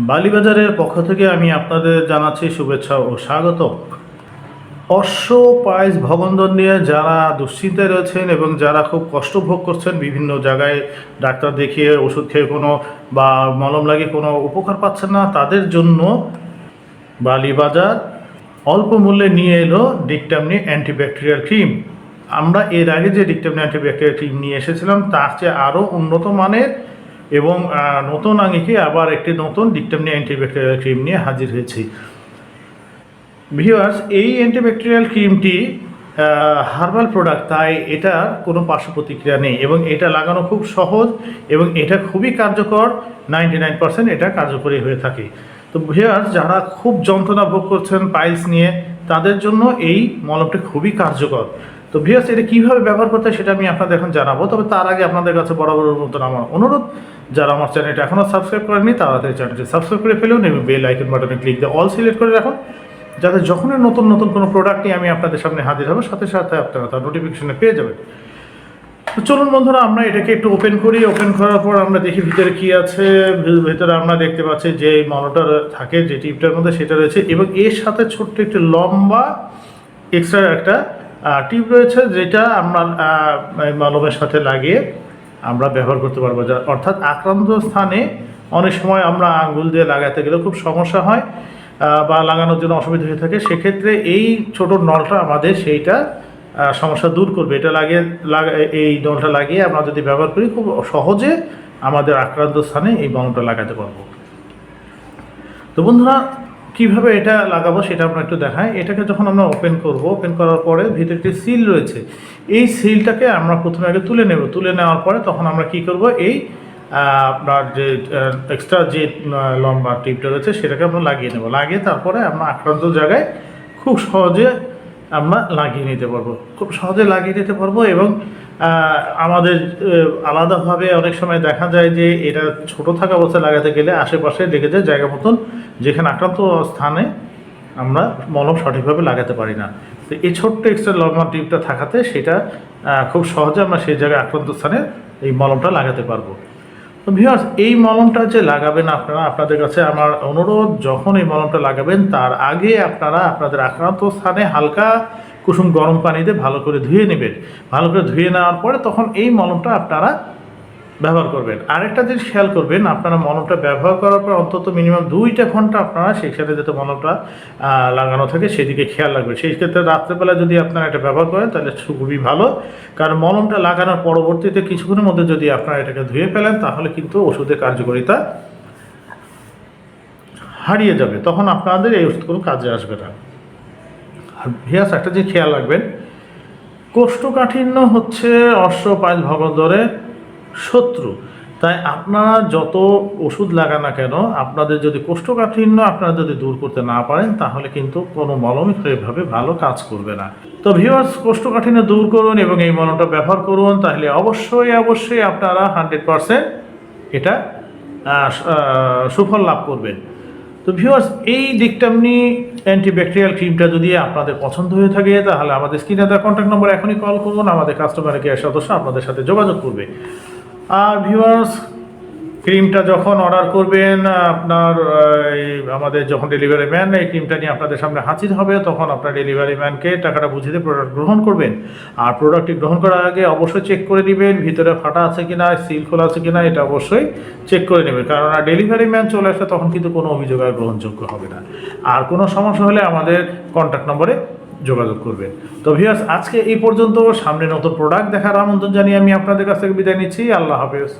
বালিবাজারের পক্ষ থেকে আমি আপনাদের জানাচ্ছি শুভেচ্ছা ও স্বাগত। অশ্ব পায়েস ভগন্দর নিয়ে যারা দুশ্চিন্তায় রয়েছেন এবং যারা খুব কষ্ট ভোগ করছেন, বিভিন্ন জায়গায় ডাক্তার দেখিয়ে ওষুধ খেয়ে কোনো বা মলম লাগিয়ে কোনো উপকার পাচ্ছেন না, তাদের জন্য বালিবাজার অল্প মূল্যে নিয়ে এলো ডিকটামনি অ্যান্টিব্যাকটেরিয়াল ক্রিম। আমরা এর আগে যে ডিকটামনি অ্যান্টিব্যাকটেরিয়াল ক্রিম নিয়ে এসেছিলাম তার চেয়ে আরও উন্নত মানের এবং নতুন আঙ্গিকে আবার একটি নতুন ডিকটামনি অ্যান্টিব্যাকটেরিয়াল ক্রিম নিয়ে হাজির হয়েছি। ভিউয়ার্স, এই অ্যান্টিব্যাকটেরিয়াল ক্রিমটি হার্বাল প্রোডাক্ট, তাই এটা কোনো পার্শ্ব প্রতিক্রিয়া নেই এবং এটা লাগানো খুব সহজ এবং এটা খুবই কার্যকর। 99% এটা কার্যকরী হয়ে থাকে। তো ভিউয়ার্স, যারা খুব যন্ত্রণা ভোগ করছেন পাইলস নিয়ে, তাদের জন্য এই মলমটি খুবই কার্যকর। তো ভিউয়ার্স, এটা কীভাবে ব্যবহার করতে হয় সেটা আমি আপনাদের এখন জানাবো। তবে তার আগে আপনাদের কাছে বরাবরের মতন আমার অনুরোধ, যারা আমার চ্যানেলটা এখনও সাবস্ক্রাইব করেননি তাড়াতাড়ি চ্যানেলটি সাবস্ক্রাইব করে ফেলুন এবং বেল আইকন বাটনে ক্লিক দিয়ে অল সিলেক্ট করে রাখুন, যাতে যখনই নতুন নতুন কোনো প্রোডাক্ট নিয়ে আমি আপনাদের সামনে হাজির হবো সাথে সাথে আপনারা তার নোটিফিকেশনে পেয়ে যাবেন। তো চলুন বন্ধুরা, আমরা এটাকে একটু ওপেন করি। ওপেন করার পর আমরা দেখি ভিতরে কী আছে। ভিতরে আমরা দেখতে পাচ্ছি যে মলমটা থাকে, যে টিউবটার মধ্যে সেটা রয়েছে এবং এর সাথে ছোট্ট একটি লম্বা এক্সট্রা একটা টিউব রয়েছে, যেটা আমরা মলমের সাথে লাগিয়ে আমরা ব্যবহার করতে পারবো। অর্থাৎ আক্রান্ত স্থানে অনেক সময় আমরা আঙ্গুল দিয়ে লাগাতে গেলে খুব সমস্যা হয় বা লাগানোর জন্য অসুবিধা হয়ে থাকে, সেক্ষেত্রে এই ছোট নলটা আমাদের সেইটা সমস্যা দূর করবে। এটা এই নলটা লাগিয়ে আমরা যদি ব্যবহার করি, খুব সহজে আমাদের আক্রান্ত স্থানে এই মলমটা লাগাতে পারবো। তো বন্ধুরা, কীভাবে এটা লাগাবো সেটা আমরা একটু দেখাই। এটাকে যখন আমরা ওপেন করব, ওপেন করার পরে ভিতরে একটি সিল রয়েছে, এই সিলটাকে আমরা প্রথমে আগে তুলে নেব। তুলে নেওয়ার পরে তখন আমরা কি করব, এই আপনার যে এক্সট্রা যে লম্বা টিপটা রয়েছে সেটাকে আমরা লাগিয়ে নেব। লাগিয়ে তারপরে আমরা আক্রান্ত জায়গায় খুব সহজে আমরা লাগিয়ে নিতে পারবো, খুব সহজে লাগিয়ে নিতে পারবো। এবং আমাদের আলাদাভাবে অনেক সময় দেখা যায় যে এটা ছোট থাকা অবস্থায় লাগাতে গেলে আশেপাশে লেগে যায় জায়গা মতন, যেখানে আক্রান্ত স্থানে আমরা মলম সঠিকভাবে লাগাতে পারি না। তো এই ছোট্ট এক্সট্রা লম্বা টিপটা থাকাতে সেটা খুব সহজে আমরা সেই জায়গায় আক্রান্ত স্থানে এই মলমটা লাগাতে পারবো। তো ভিউয়ার্স, এই মলমটা যে লাগাবেন আপনারা, আপনাদের কাছে আমার অনুরোধ, যখন এই মলমটা লাগাবেন তার আগে আপনারা আপনাদের আক্রান্ত স্থানে হালকা কুসুম গরম পানিতে ভালো করে ধুয়ে নেবেন। ভালো করে ধুয়ে নেওয়ার পরে তখন এই মলমটা আপনারা ব্যবহার করবেন। আরেকটা জিনিস খেয়াল করবেন, আপনারা মলমটা ব্যবহার করার পর অন্তত মিনিমাম 2টা ঘন্টা আপনারা সেখানে যাতে মলমটা লাগানো থাকে সেদিকে খেয়াল রাখবেন। সেই ক্ষেত্রে রাত্রেবেলা যদি আপনারা এটা ব্যবহার করেন তাহলে খুবই ভালো, কারণ মলমটা লাগানোর পরবর্তীতে কিছুক্ষণের মধ্যে যদি আপনারা এটাকে ধুয়ে ফেলেন তাহলে কিন্তু ওষুধের কার্যকারিতা হারিয়ে যাবে, তখন আপনাদের এই ওষুধগুলো কাজে আসবে না। আর ভিউয়ার্স, একটা যে খেয়াল রাখবেন, কোষ্ঠকাঠিন্য হচ্ছে অশ্ব পায়েস ভগন্দরের শত্রু। তাই আপনারা যত ওষুধ লাগান না কেন, আপনাদের যদি কোষ্ঠকাঠিন্য আপনারা যদি দূর করতে না পারেন তাহলে কিন্তু কোনো মলমই এভাবে ভালো কাজ করবে না। তো ভিউয়ার্স, কোষ্ঠকাঠিন্য দূর করুন এবং এই মলমটা ব্যবহার করুন, তাহলে অবশ্যই আপনারা 100% এটা সুফল লাভ করবেন। তো ভিউয়ার্স, এই ডিকটামনি অ্যান্টিব্যাকটেরিয়াল ক্রিমটা যদি আপনাদের পছন্দ হয়ে থাকে তাহলে আমাদের স্ক্রিনে দেওয়া কন্ট্যাক্ট নম্বরে এখনই কল করুন, আমাদের কাস্টমার কেয়ার সদস্য আপনাদের সাথে যোগাযোগ করবে। আর ভিউয়ার্স, ক্রিমটা যখন অর্ডার করবেন, আপনার আমাদের যখন ডেলিভারি ম্যান এই ক্রিমটা নিয়ে আপনাদের সামনে হাজির হবে, তখন আপনার ডেলিভারি ম্যানকে টাকাটা বুঝিয়ে দিয়ে প্রোডাক্ট গ্রহণ করবেন। আর প্রোডাক্টটি গ্রহণ করার আগে অবশ্যই চেক করে নেবেন ভিতরে ফাটা আছে কিনা, সিল খোলা আছে কিনা, এটা অবশ্যই চেক করে নেবেন, কারণ ডেলিভারি ম্যান চলে আসলে তখন কিন্তু কোনো অভিযোগ আর গ্রহণযোগ্য হবে না। আর কোনো সমস্যা হলে আমাদের কন্ট্যাক্ট নম্বরে যোগাযোগ করবেন। তো ভিউয়ার্স, আজকে এই পর্যন্ত। সামনে নতুন প্রোডাক্ট দেখার আমন্ত্রণ জানিয়ে আমি আপনাদের কাছ থেকে বিদায় নিচ্ছি। আল্লাহ হাফেজ।